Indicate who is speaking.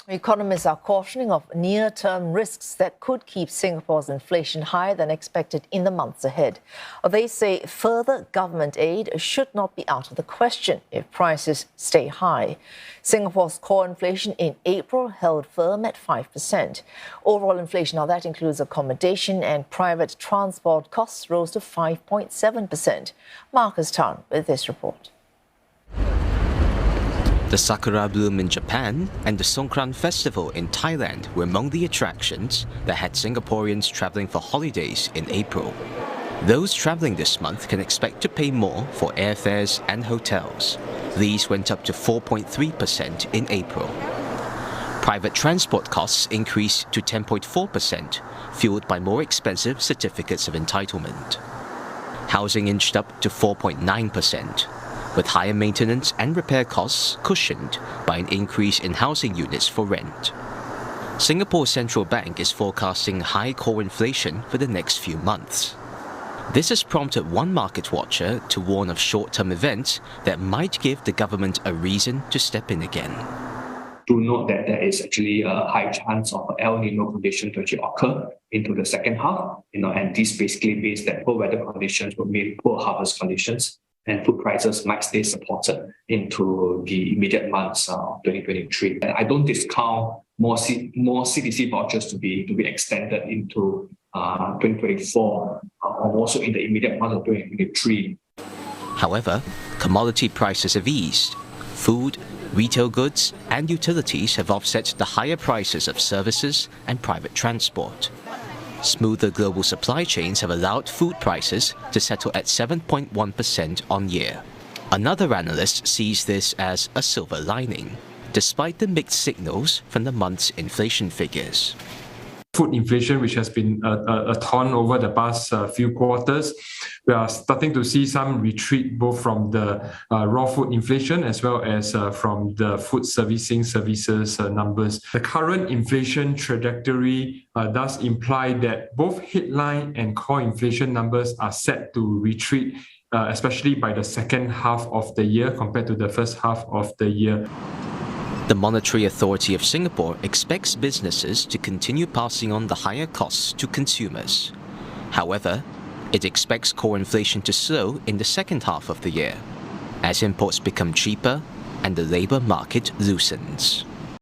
Speaker 1: Economists are cautioning of near-term risks that could keep Singapore's inflation higher than expected in the months ahead. They say further government aid should not be out of the question if prices stay high. Singapore's core inflation in April held firm at 5%. Overall inflation, now that includes accommodation and private transport costs, rose to 5.7%. Marcus Tan with this report.
Speaker 2: The sakura bloom in Japan and the Songkran festival in Thailand were among the attractions that had Singaporeans travelling for holidays in April. Those travelling this month can expect to pay more for airfares and hotels. These went up to 4.3% in April. Private transport costs increased to 10.4%, fueled by more expensive certificates of entitlement. Housing inched up to 4.9%. with higher maintenance and repair costs cushioned by an increase in housing units for rent. Singapore's central bank is forecasting high core inflation for the next few months. This has prompted one market watcher to warn of short-term events that might give the government a reason to step in again.
Speaker 3: Do note that there is actually a high chance of El Nino condition to actually occur into the second half, and this basically means that poor weather conditions will mean poor harvest conditions, and food prices might stay supported into the immediate months of 2023. And I don't discount more CDC vouchers to be extended into 2024 or also in the immediate months of 2023.
Speaker 2: However, commodity prices have eased. Food, retail goods and utilities have offset the higher prices of services and private transport. Smoother global supply chains have allowed food prices to settle at 7.1% on year. Another analyst sees this as a silver lining, despite the mixed signals from the month's inflation figures.
Speaker 4: Food inflation, which has been a ton over the past few quarters, we are starting to see some retreat both from the raw food inflation as well as from the food services numbers. The current inflation trajectory does imply that both headline and core inflation numbers are set to retreat, especially by the second half of the year compared to the first half of the year.
Speaker 2: The Monetary Authority of Singapore expects businesses to continue passing on the higher costs to consumers. However, it expects core inflation to slow in the second half of the year, as imports become cheaper and the labour market loosens.